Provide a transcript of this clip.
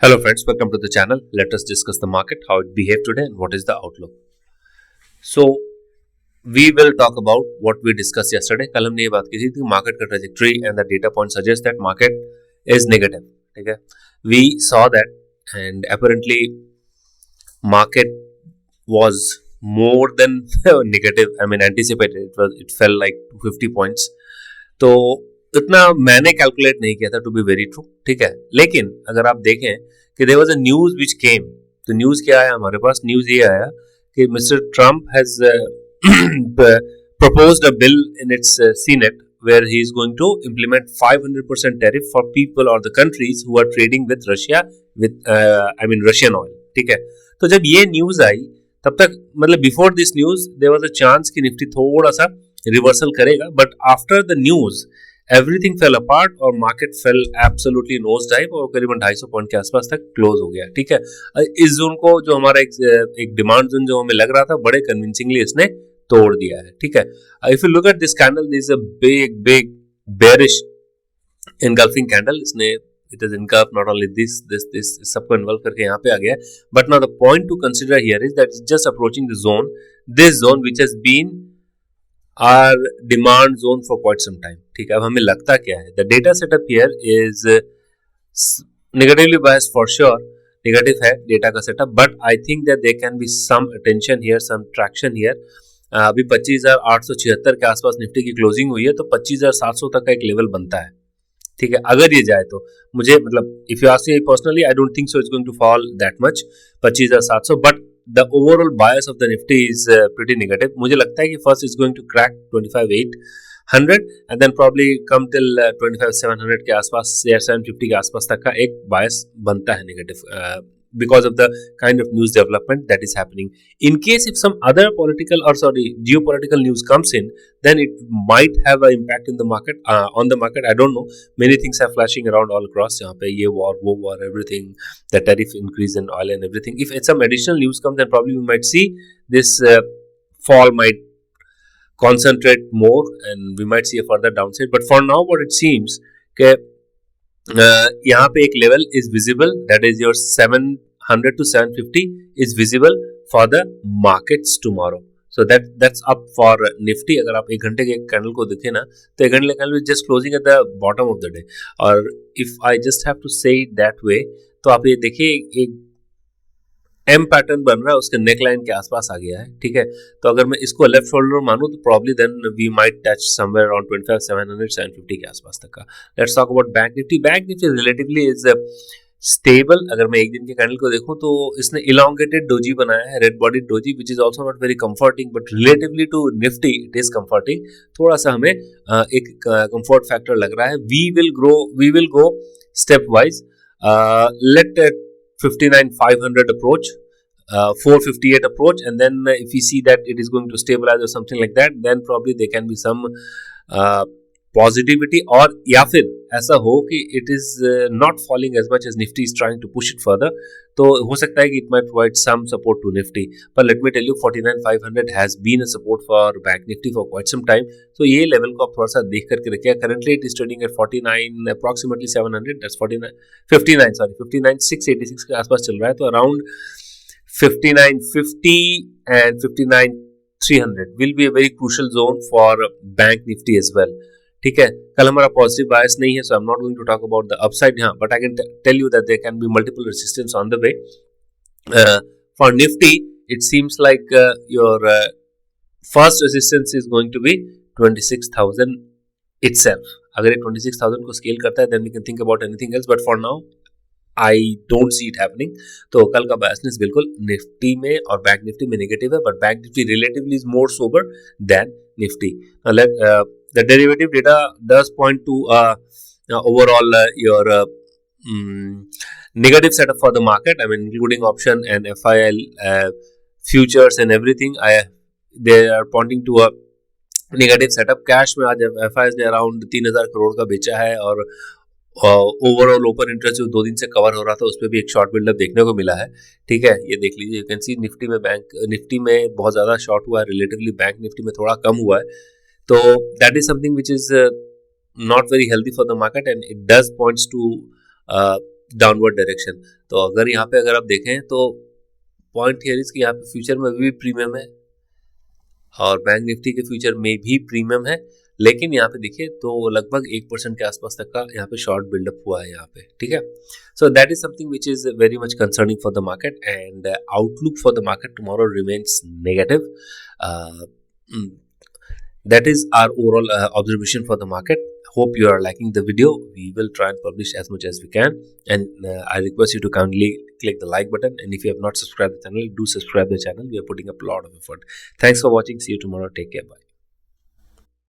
Hello friends, welcome to the channel. Let us discuss the market, how it behaved today and what is the outlook. So we will talk about what we discussed yesterday. कल हमने ये बात की थी market का trajectory and the data point suggests that market is negative. ठीक है? We saw that and apparently market was more than negative. I mean anticipated. It fell like 50 points. तो इतना मैंने कैलकुलेट नहीं किया था टू बी वेरी ट्रू. ठीक है, लेकिन अगर आप देखें कि there was a news which came, तो न्यूज क्या आया हमारे पास? न्यूज ये आया कि mister Trump has proposed a bill in its Senate where he is going to implement 500% tariff for people or the countries who are trading with Russia with Russian oil. ठीक है, तो जब ये न्यूज आई तब तक मतलब before this news there was a chance कि Nifty थोड़ा सा रिवर्सल करेगा, but after the news everything fell apart और market fell absolutely nose dive और करीबन 250 पॉइंट के आसपास तक क्लोज हो गया. ठीक है, इस जोन को जो हमारा एक डिमांड जोन जो हमें लग रहा था बड़े कन्विंसिंगली इसने तोड़ दिया है. ठीक है, if you look at this candle, this is a big big bearish engulfing candle. इसने it is engulf not only this सबको इन्वॉल्व करके यहाँ पे आ गया. But now the point to consider here is that is just approaching the zone, this zone which has been our demand zone for quite some time. ठीक है, अब हमें लगता क्या है? The data setup here is negatively biased for sure. Negative है data का setup, but I think that there can be some attention here, some traction here. अभी 25,876 के आसपास निफ्टी की क्लोजिंग हुई है, तो 25,700 तक का एक लेवल बनता है. ठीक है, अगर ये जाए तो मुझे मतलब if you ask me personally I don't think so it's going to fall that much 25,700, but the overall bias of the Nifty is pretty negative. मुझे लगता है कि first it's going to crack 25,800 and then probably come till 25,700 के आसपास या 750 के आसपास तक का एक bias बनता है negative because of the kind of news development that is happening. In case if some other geopolitical news comes in, then it might have an impact in the market, on the market. I don't know. Many things are flashing around all across. यहाँ पे ये war, वो war, everything, the tariff increase in oil and everything. If some additional news comes, then probably we might see this fall might concentrate more and we might see a further downside. But for now, what it seems कि यहाँ पे एक level is visible, that is your 700 to 750 is visible for the markets tomorrow. So that's up for Nifty. अगर आप एक घंटे के candle को देखें ना, तो एक घंटे candle just closing at the bottom of the day. और if I just have to say it that way, तो आप ये देखिए एक एम पैटर्न बन रहा है, उसके नेक लाइन के आसपास आ गया है. ठीक है, तो अगर मैं इसको लेफ्ट शोल्डर मानूं तो probably then we might touch somewhere around 25,700 750 के आसपास तक का. Let's talk about bank Nifty. Bank Nifty relatively is stable. अगर मैं एक दिन के कैंडल को देखूं तो इसने इलोंगेटेड डोजी बनाया है, red body doji, which is also not very comforting, but relatively to Nifty it is comforting. थोड़ा सा हमें एक कंफर्ट फैक्टर लग रहा है. We will go step wise. Let 59,500 approach, 458 approach, and then if we see that it is going to stabilize or something like that, then probably there can be some positivity. और या फिर ऐसा हो कि it is not falling as much as Nifty is trying to push it further, तो हो सकता है कि it might provide some support to Nifty. But let me tell you, 49,500 has been a support for Bank Nifty for quite some time. तो ये level को आप थोड़ा सा देख करके रखिए. Currently it is trading at 49, approximately 700. That's 59,686 के आसपास चल रहा है. तो around 5950 and 59,300 will be a very crucial zone for Bank Nifty as well. ठीक है, कल हमारा पॉजिटिव बायस नहीं है, so I am not going to talk about the upside. हाँ, but I can tell you that there can be multiple resistance on the way. For Nifty it seems like your first resistance is going to be 26,000 itself. अगर ये 26,000 को scale करता है, then we can think about anything else, but for now I don't see it happening. तो कल का biasness बिल्कुल Nifty में और बैंक निफ्टी में नेगेटिव है, but bank Nifty relatively is more sober than Nifty. The derivative data does point to overall your negative setup for the market. I mean, including option and FIL futures and everything. They are pointing to a negative setup. Cash में आज FIs ने around 3,000 crore का बेचा है और overall open interest जो 2 दिन से कवर हो रहा था उस पर भी एक शॉर्ट बिल्डअप देखने को मिला है. ठीक है, ये देख लीजिए. यू कैन सी निफ्टी में बैंक निफ्टी में बहुत ज़्यादा शॉर्ट हुआ है, रिलेटिवली बैंक निफ्टी में थोड़ा कम हुआ है. तो that is something which is not very healthy for the market, and it does points to downward direction. तो अगर यहाँ पे अगर आप देखें तो पॉइंट हियर इज कि यहाँ पे फ्यूचर में भी प्रीमियम है और बैंक निफ्टी के फ्यूचर में भी प्रीमियम है, लेकिन यहाँ पे देखिए तो लगभग 1% के आसपास तक का यहाँ पे शॉर्ट बिल्डअप हुआ है यहाँ पे, ठीक है। So that is something which is very much concerning for the market and outlook for the market tomorrow remains negative. That is our overall observation for the market. Hope you are liking the video. We will try and publish as much as we can, and I request you to kindly click the like button, and if you have not subscribed the channel, do subscribe the channel. We are putting up a lot of effort. Thanks for watching. See you tomorrow. Take care. Bye.